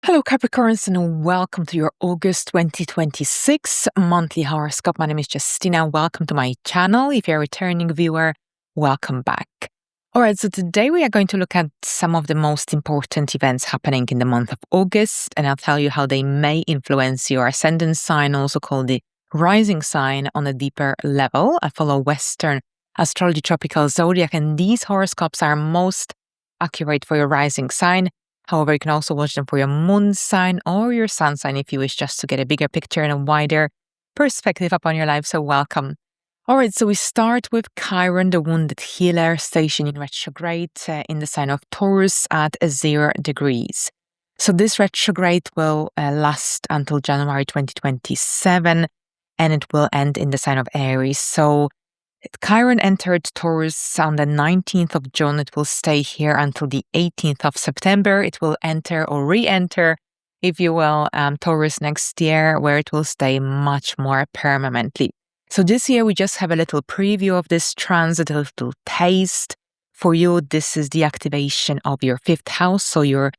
Hello Capricorns and welcome to your August 2026 monthly horoscope. My name is Justyna. Welcome to my channel. If you're a returning viewer, welcome back. Alright, so today we are going to look at some of the most important events happening in the month of August, and I'll tell you how they may influence your ascendant sign, also called the rising sign, on a deeper level. I follow Western astrology tropical zodiac, and these horoscopes are most accurate for your rising sign. However, you can also watch them for your moon sign or your sun sign if you wish, just to get a bigger picture and a wider perspective upon your life. So welcome. All right, so we start with Chiron, the wounded healer, stationed in retrograde in the sign of Taurus at 0 degrees. So this retrograde will last until January 2027, and it will end in the sign of Aries. So Chiron entered Taurus on the 19th of June. It will stay here until the 18th of September. It will enter or re-enter, if you will, Taurus next year, where it will stay much more permanently. So this year we just have a little preview of this transit, a little taste. For you, this is the activation of your 5th house, so your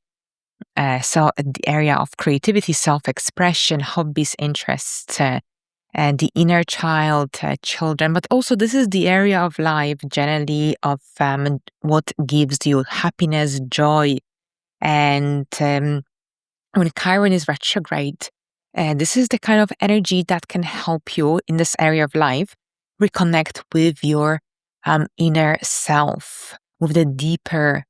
the area of creativity, self-expression, hobbies, interests, and the inner child, children, but also this is the area of life generally of what gives you happiness, joy. And when Chiron is retrograde, this is the kind of energy that can help you in this area of life reconnect with your inner self, with the deeper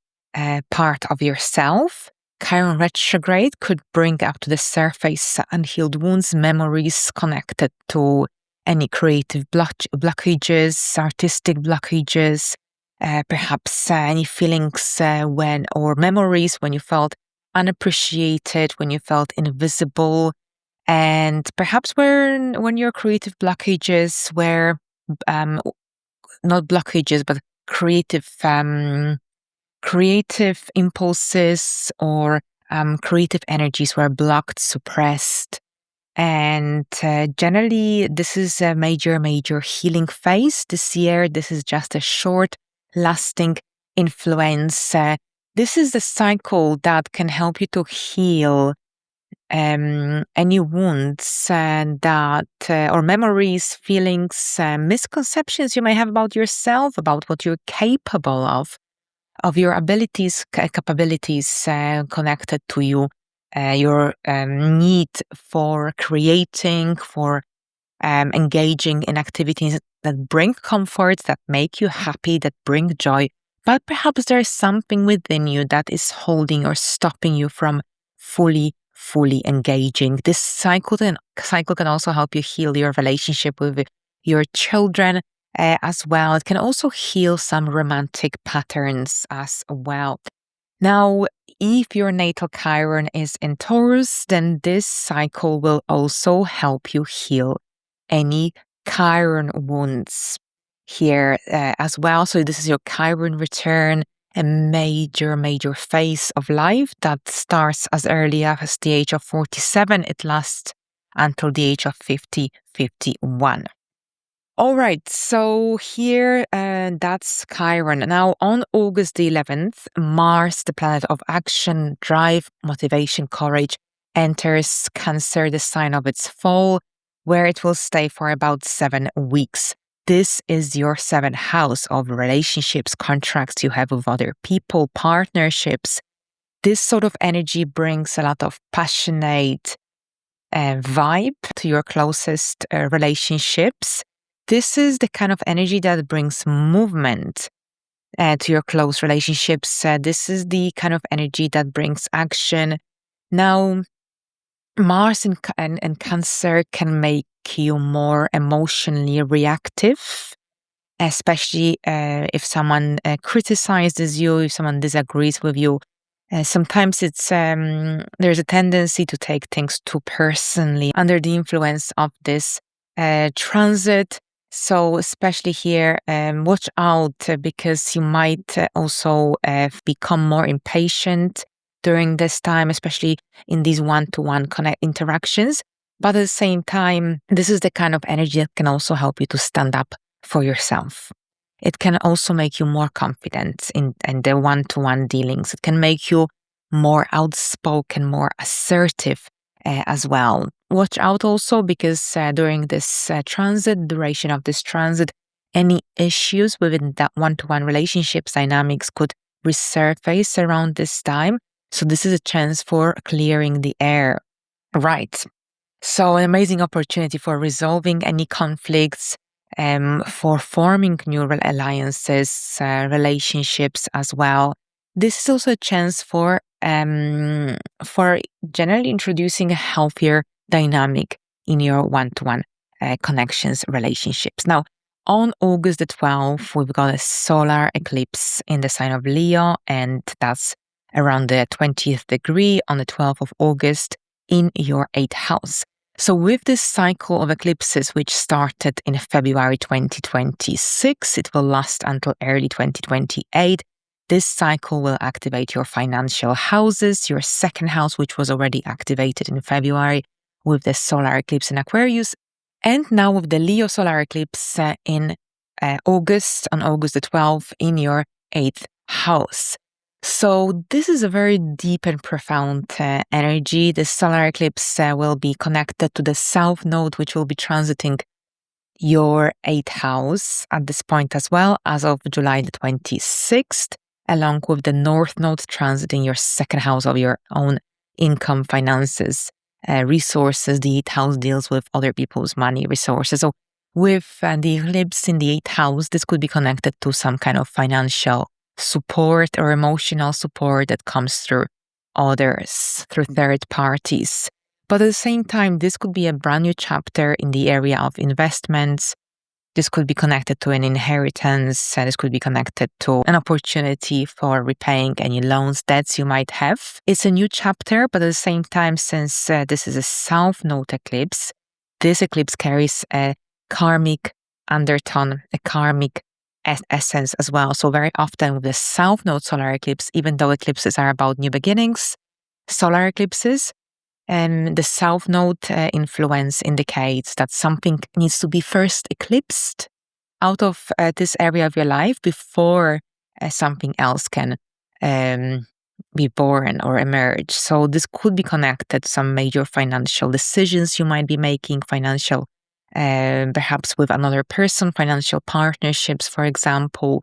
part of yourself. Chiron retrograde could bring up to the surface unhealed wounds, memories connected to any creative blockages, artistic blockages, perhaps any feelings or memories when you felt unappreciated, when you felt invisible, and perhaps when your creative blockages were not blockages, but creative impulses or creative energies were blocked, suppressed. And generally, this is a major healing phase this year. This is just a short, lasting influence. This is the cycle that can help you to heal any wounds or memories, feelings, misconceptions you may have about yourself, about what you're capable of your abilities, capabilities connected to you, your need for creating, for engaging in activities that bring comfort, that make you happy, that bring joy. But perhaps there's something within you that is holding or stopping you from fully engaging. This cycle can also help you heal your relationship with your children, as well. It can also heal some romantic patterns as well. Now, if your natal Chiron is in Taurus, then this cycle will also help you heal any Chiron wounds here as well. So this is your Chiron return, a major phase of life that starts as early as the age of 47. It lasts until the age of 51. All right, so here that's Chiron. Now, on August the 11th, Mars, the planet of action, drive, motivation, courage, enters Cancer, the sign of its fall, where it will stay for about 7 weeks. This is your 7th house of relationships, contracts you have with other people, partnerships. This sort of energy brings a lot of passionate vibe to your closest relationships. This is the kind of energy that brings movement to your close relationships. This is the kind of energy that brings action. Now, Mars and Cancer can make you more emotionally reactive, especially if someone criticizes you, if someone disagrees with you. Sometimes there's a tendency to take things too personally under the influence of this transit. So especially here, watch out because you might also become more impatient during this time, especially in these one-to-one interactions. But at the same time, this is the kind of energy that can also help you to stand up for yourself. It can also make you more confident in the one-to-one dealings. It can make you more outspoken, more assertive as well. Watch out also because during this duration of this transit, any issues within that one-to-one relationships dynamics could resurface around this time. So this is a chance for clearing the air. Right. So an amazing opportunity for resolving any conflicts, for forming new alliances, relationships as well. This is also a chance for generally introducing a healthier dynamic in your one-to-one connections, relationships. Now, on August the 12th, we've got a solar eclipse in the sign of Leo, and that's around the 20th degree on the 12th of August in your 8th house. So with this cycle of eclipses, which started in February 2026, it will last until early 2028. This cycle will activate your financial houses, your second house, which was already activated in February with the solar eclipse in Aquarius, and now with the Leo Solar Eclipse in August, on August the 12th, in your 8th house. So this is a very deep and profound energy. The solar eclipse will be connected to the South Node, which will be transiting your 8th house at this point as well, as of July the 26th, along with the North Node transiting your second house of your own income, finances, resources. The 8th house deals with other people's money, resources. So with the eclipse in the 8th house, this could be connected to some kind of financial support or emotional support that comes through others, through third parties. But at the same time, this could be a brand new chapter in the area of investments. This could be connected to an inheritance. This could be connected to an opportunity for repaying any loans, debts you might have. It's a new chapter, but at the same time, since this is a South Node eclipse, this eclipse carries a karmic undertone, a karmic essence as well. So very often with the South Node solar eclipse, even though eclipses are about new beginnings, solar eclipses, the South Node influence indicates that something needs to be first eclipsed out of this area of your life before something else can be born or emerge. So this could be connected to some major financial decisions you might be making, financial perhaps with another person, financial partnerships, for example.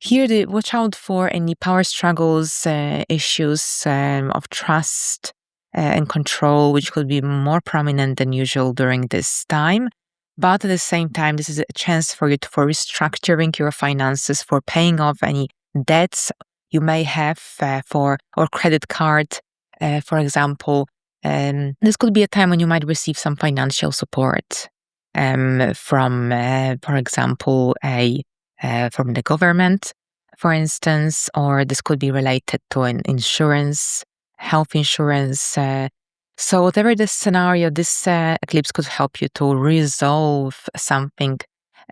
Here, watch out for any power struggles, issues of trust and control, which could be more prominent than usual during this time. But at the same time, this is a chance for you for restructuring your finances, for paying off any debts you may have or credit card, for example. This could be a time when you might receive some financial support from, for example, from the government, for instance, or this could be related to an insurance, health insurance. So whatever the scenario, this eclipse could help you to resolve something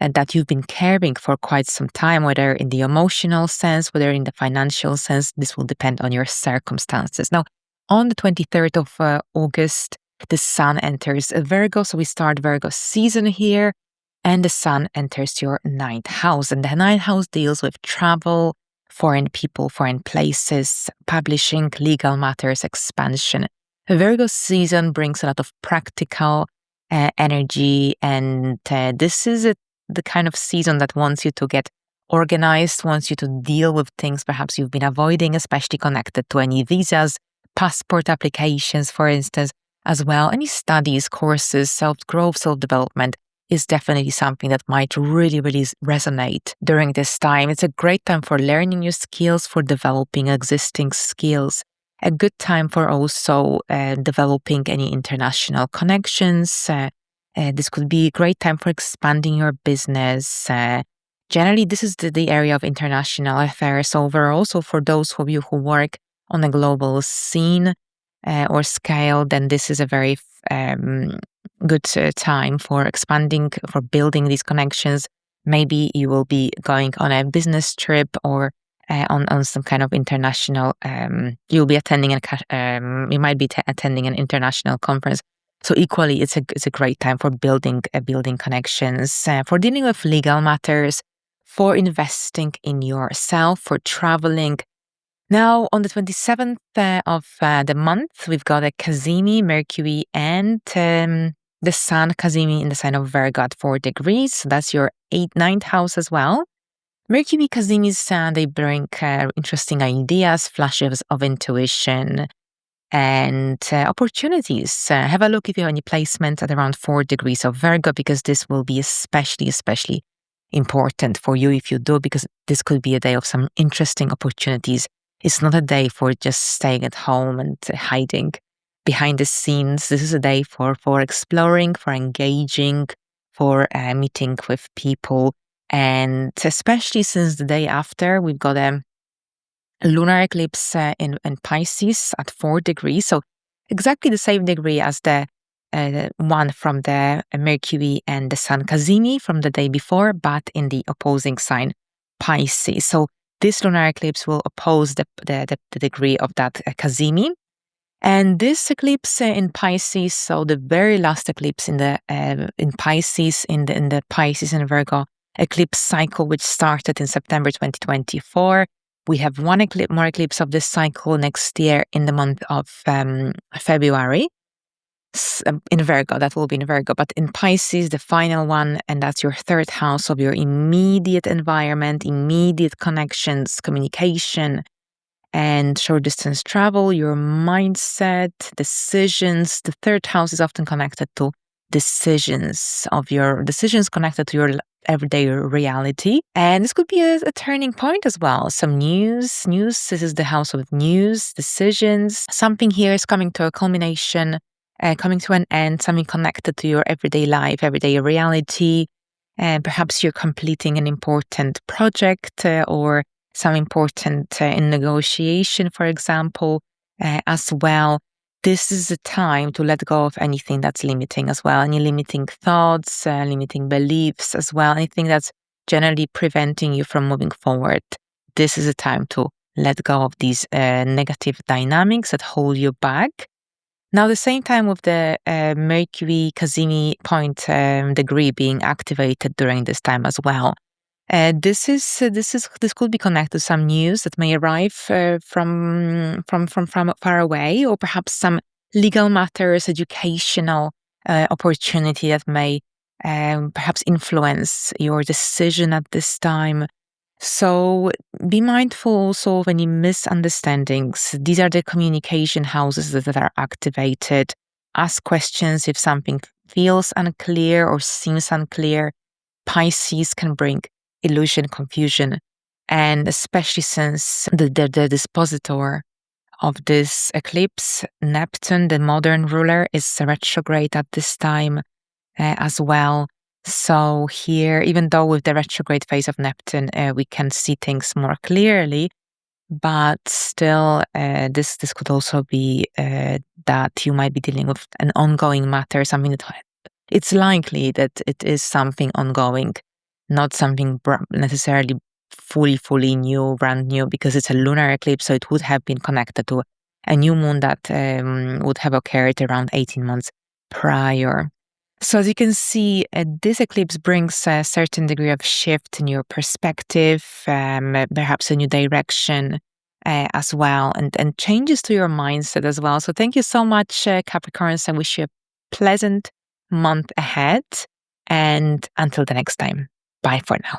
that you've been carrying for quite some time, whether in the emotional sense, whether in the financial sense. This will depend on your circumstances. Now, on the 23rd of August, the sun enters Virgo. So we start Virgo season here, and the sun enters your 9th house. And the 9th house deals with travel, foreign people, foreign places, publishing, legal matters, expansion. The Virgo season brings a lot of practical energy, and this is the kind of season that wants you to get organized, wants you to deal with things perhaps you've been avoiding, especially connected to any visas, passport applications, for instance, as well. Any studies, courses, self-growth, self-development is definitely something that might really, really resonate during this time. It's a great time for learning new skills, for developing existing skills. A good time for also developing any international connections. This could be a great time for expanding your business. Generally, this is the area of international affairs overall. So for those of you who work on a global scene or scale, then this is a very good time for expanding, for building these connections. Maybe you will be going on a business trip or on some kind of international, you'll be attending you might be attending an international conference. So equally, it's a great time for building connections, for dealing with legal matters, for investing in yourself, for traveling. Now, on the 27th of the month, we've got a Cazimi, Mercury, and the Sun Cazimi in the sign of Virgo at 4 degrees. So that's your 9th house as well. Mercury Cazimis, they bring interesting ideas, flashes of intuition, and opportunities. Have a look if you have any placement at around 4 degrees of Virgo, because this will be especially important for you if you do, because this could be a day of some interesting opportunities. It's not a day for just staying at home and hiding behind the scenes. This is a day for exploring, for engaging, for meeting with people. And especially since the day after, we've got a lunar eclipse in Pisces at 4 degrees. So exactly the same degree as the one from the Mercury and the Sun Cazimi from the day before, but in the opposing sign, Pisces. So this lunar eclipse will oppose the degree of that Cazimi. And this eclipse in Pisces, so the very last eclipse in the in Pisces, in the Pisces and Virgo eclipse cycle, which started in September 2024. We have one more eclipse of this cycle next year in the month of February. In Virgo, that will be in Virgo, but in Pisces, the final one, and that's your 3rd house of your immediate environment, immediate connections, communication, and short distance travel, your mindset, decisions. The 3rd house is often connected to decisions connected to your everyday reality. And this could be a turning point as well. Some news. This is the house of news, decisions. Something here is coming to a culmination, coming to an end, something connected to your everyday life, everyday reality. And perhaps you're completing an important project or some important in negotiation, for example, as well. This is a time to let go of anything that's limiting as well, any limiting thoughts, limiting beliefs as well, anything that's generally preventing you from moving forward. This is a time to let go of these negative dynamics that hold you back. Now, the same time with the Mercury Cazimi point degree being activated during this time as well. This could be connected to some news that may arrive from far away, or perhaps some legal matters, educational opportunity that may perhaps influence your decision at this time. So be mindful also of any misunderstandings. These are the communication houses that are activated. Ask questions if something feels unclear or seems unclear. Pisces can bring illusion, confusion, and especially since the dispositor of this eclipse, Neptune, the modern ruler, is retrograde at this time as well. So here, even though with the retrograde phase of Neptune, we can see things more clearly, but still, this could also be that you might be dealing with an ongoing matter, something that it's likely that it is something ongoing, not something necessarily fully new, brand new, because it's a lunar eclipse, so it would have been connected to a new moon that would have occurred around 18 months prior. So as you can see, this eclipse brings a certain degree of shift in your perspective, perhaps a new direction as well, and changes to your mindset as well. So thank you so much, Capricorns. I wish you a pleasant month ahead, and until the next time, bye for now.